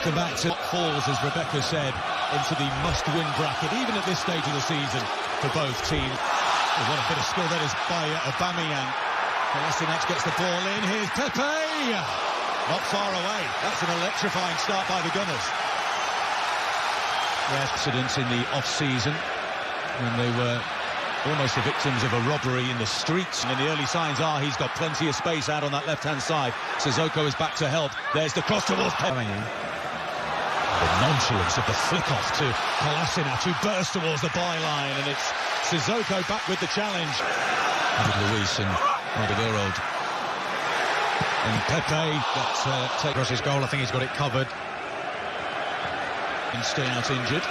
Welcome back to falls, as Rebecca said, into the must-win bracket, even at this stage of the season, for both teams. Oh, what a bit of skill that is by Aubameyang. Kolasinac gets the ball in. Here's Pepe. Not far away. That's an electrifying start by the Gunners. Accidents in the off-season when they were almost the victims of a robbery in the streets. And the early signs are he's got plenty of space out on that left-hand side. Sissoko is back to help. There's the cross towards Pepe. The nonchalance of the flick-off to Kolasinac, who bursts towards the byline, and it's Sissoko back with the challenge. Luis and Alderweireld. And Pepe got across his goal. I think he's got it covered. And stay out injured.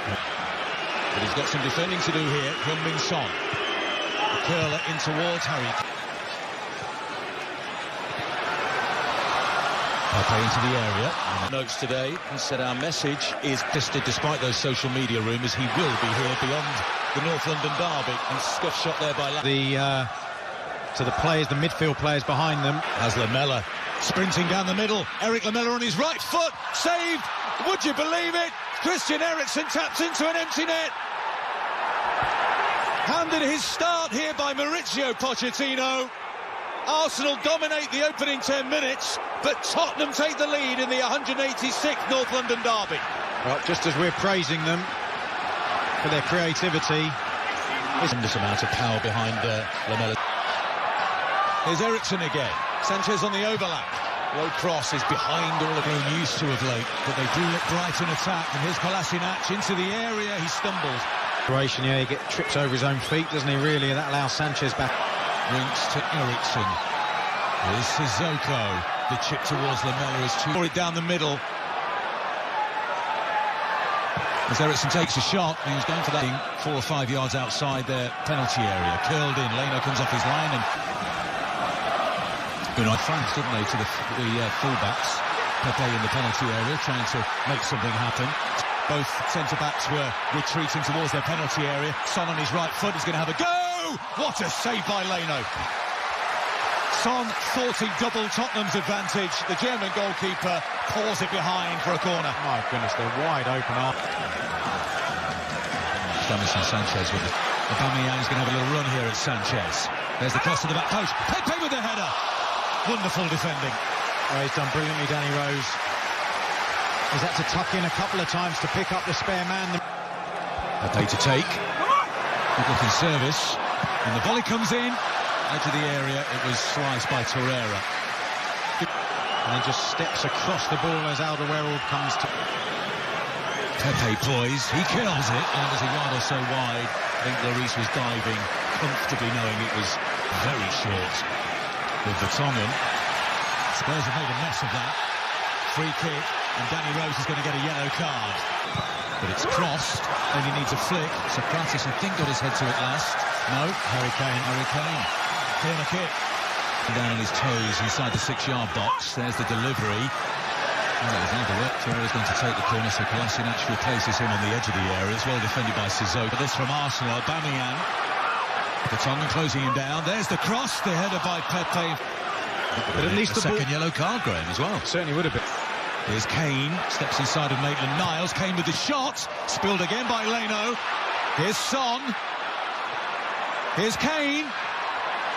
But he's got some defending to do here. Heung-min Son. The curler in towards Harry. Pepe into the area. Notes today, he said our message is listed despite those social media rumours. He will be here beyond the North London derby. And scuff shot there by to the players, the midfield players behind them. As Lamela sprinting down the middle. Eric Lamela on his right foot. Saved. Would you believe it? Christian Eriksen taps into an empty net. Handed his start here by Mauricio Pochettino. Arsenal dominate the opening 10 minutes, but Tottenham take the lead in the 186th North London derby. Well, just as we're praising them for their creativity, tremendous amount of power behind Lamela. Here's Eriksen again. Sanchez on the overlap. Low cross is behind all of them used to of late, but they do look bright in attack. And here's Kolasinac into the area. He stumbles. Croatian, yeah, he trips over his own feet, doesn't he, really? That allows Sanchez back. Winks to Eriksen. Here's Sissoko. The chip towards Lamela is too... it down the middle. As Eriksen takes a shot, he was going for that 4 or 5 yards outside their penalty area. Curled in. Leno comes off his line and... Good night, France, didn't they, to the full-backs. Pepe in the penalty area, trying to make something happen. Both centre-backs were retreating towards their penalty area. Son on his right foot is going to have a go! What a save by Leno. Son 40-double Tottenham's advantage. The German goalkeeper pours it behind for a corner. My goodness, they're wide open up. Jamison Sanchez with it. Aubameyang's going to have a little run here at Sanchez. There's the cross to the back post. Pepe with the header. Wonderful defending. Oh, he's done brilliantly, Danny Rose. He's had to tuck in a couple of times to pick up the spare man. Pepe to take. Good looking service. And the volley comes in. Out of the area, it was sliced by Torreira. And then just steps across the ball as Alderweireld comes to... Pepe poised. He kills it. And it was a yard or so wide. I think Lloris was diving comfortably, knowing it was very short. With Vertonghen. Spurs have made a mess of that. Free kick, and Danny Rose is going to get a yellow card. But it's crossed, only needs a flick. Socrates, I think, got his head to it last. No, Harry Kane. Corner kick. Down on his toes inside the 6-yard box. There's the delivery. Oh, it was Alderweireld. Torreira's going to take the corner, so Kolasinac replaces him on the edge of the area. It's well defended by Sissoko. This from Arsenal, Aubameyang. Vertonghen closing him down. There's the cross, the header by Pepe. But at least the second yellow card, Graham, as well. Certainly would have been. Here's Kane, steps inside of Maitland-Niles. Kane with the shot, spilled again by Leno. Here's Son. Here's Kane.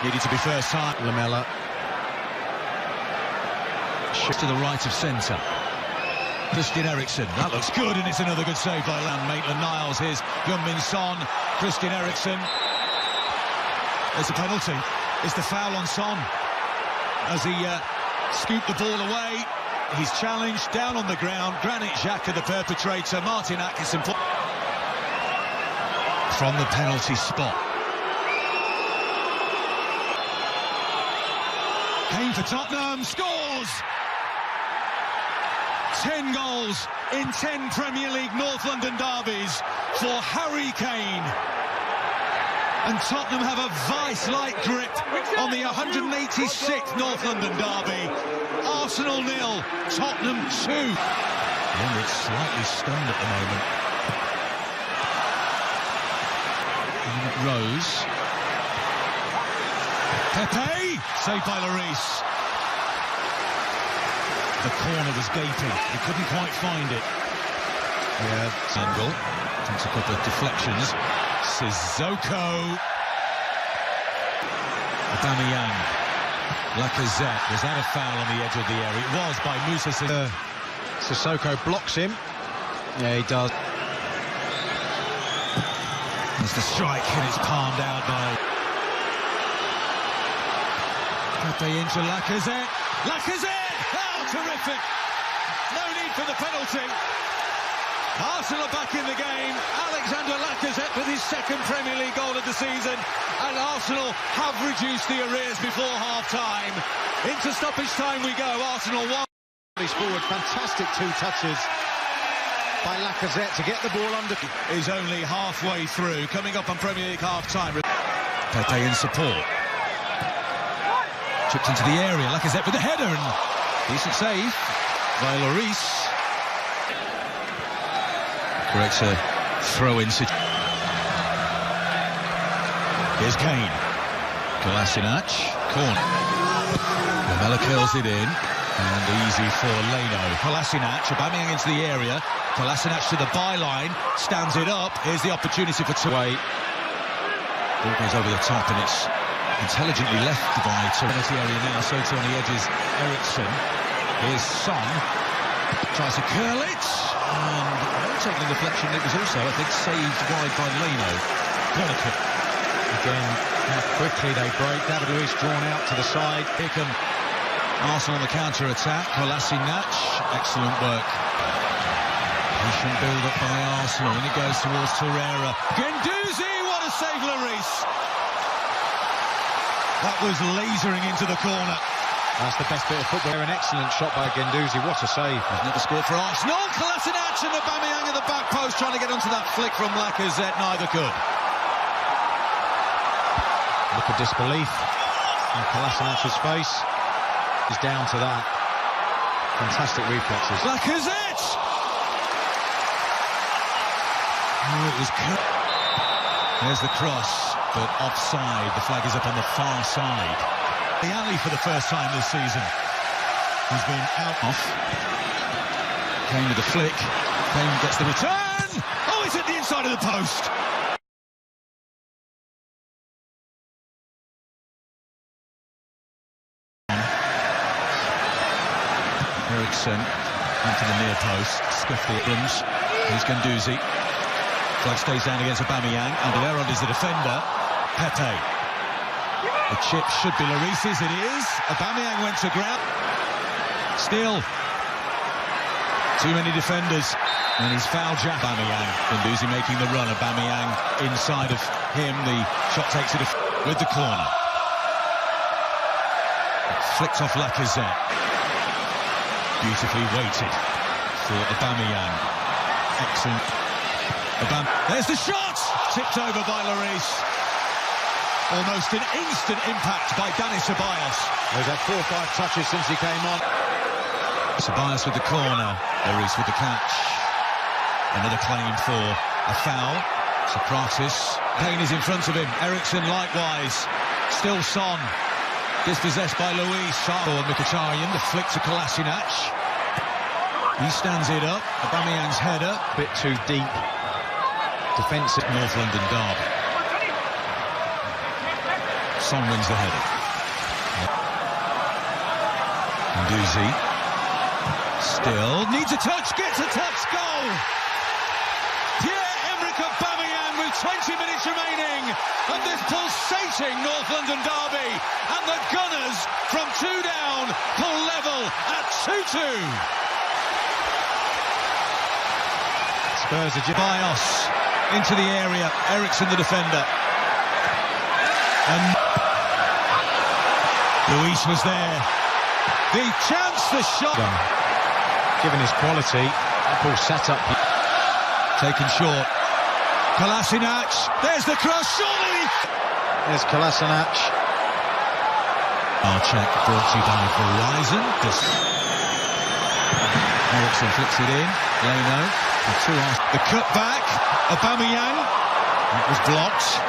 Needed to be first time. Lamela. Shift to the right of centre. Christian Eriksen. That looks good, and it's another good save by Maitland-Niles. Here's Heung-min Son. Christian Eriksen. There's a penalty. It's the foul on Son. As he scooped the ball away, he's challenged, down on the ground. Granit Xhaka, the perpetrator. Martin Atkinson from the penalty spot. Kane for Tottenham, scores! 10 goals in 10 Premier League North London derbies for Harry Kane. And Tottenham have a vice-like grip on the 186th North London derby. Arsenal 0, Tottenham 2. It's slightly stunned at the moment. Rose. Pepe, saved by Lloris. the corner was gaping. He couldn't quite find it. Yeah, angle. Takes a couple of deflections. Sissoko. Aubameyang. Lacazette. Was that a foul on the edge of the area? It was by Musa Sissoko. Sissoko blocks him. Yeah, he does. There's the strike, and it's palmed out by Pepe into Lacazette. Lacazette! Oh, terrific! No need for the penalty. Arsenal are back in the game. Alexander Lacazette with his second Premier League goal of the season, and Arsenal have reduced the arrears before half-time. Into stoppage time we go. Arsenal 1. He's forward, fantastic two touches by Lacazette to get the ball under. Is only halfway through, coming up on Premier League half-time. Pepe in support. Chipped into the area. Lacazette with the header, and decent save by Lloris. Corrects a throw-in. Here's Kane. Kolasinac. Corner. Lamela curls it in. And easy for Leno. Kolasinac, Aubameyang into the area. Kolasinac to the byline, stands it up. Here's the opportunity for two-way. Ball goes over the top, and it's intelligently left by Serenity area now. So on the edges, Eriksen. Here's Son. Tries to curl it. And taking the deflection, it was also, I think, saved wide by Leno. Corner kick. Again, how quickly they break. David Luiz drawn out to the side. Pickham. Arsenal on the counter-attack. Kolasinac, excellent work. Patient build-up by Arsenal, and it goes towards Torreira. Guendouzi, what a save, Lloris! That was lasering into the corner. That's the best bit of football. An excellent shot by Guendouzi. What a save! He's never scored for Arsenal. Kolasinac and Aubameyang at the back post, trying to get onto that flick from Lacazette. Neither could. Look at disbelief on Kolasinac's face. Is down to that. Fantastic reflexes. Lacazette! Oh, it was cut. There's the cross, but offside. The flag is up on the far side. The alley for the first time this season. He's been out off. Kane with the flick. Kane gets the return. Oh, it's at the inside of the post. Eriksen into the near post, scuffed the Abrams. Here's Guendouzi. Flag stays down against Aubameyang. Alderweireld is the defender. Pepe. The chip should be Lloris's. It is. Aubameyang went to grab. Still. Too many defenders. And he's fouled Jack. Aubameyang. Guendouzi making the run. Aubameyang inside of him. The shot takes it with the corner. Flicked off Lacazette. Beautifully weighted for Aubameyang. Excellent. There's the shot! Tipped over by Lloris. Almost an instant impact by Dani Ceballos. He's had 4 or 5 touches since he came on. Ceballos with the corner. Lloris with the catch. Another claim for a foul. Socrates. Kane is in front of him. Eriksen likewise. Still Son. Dispossessed by Luiz. Or Mkhitaryan, the flick to Kolasinac. He stands it up. Aubameyang's header. A bit too deep. Defensive. North London derby. Son wins the header. Guendouzi. Still. Needs a touch. Gets a touch. Goal! Pierre-Emerick Aubameyang with 20 minutes remaining of this pulsating North London derby, and the Gunners from 2 down pull level at 2-2. Spurs are Bios into the area. Eriksen the defender, and Luiz was there. The chance, the shot. Given his quality, Liverpool set up. Taken short. Kolasinac. There's the cross. Surely. There's Kolasinac. Our check brought to you by Verizon. Eriksen flicks it in. Leno. The cut back. Aubameyang. It was blocked.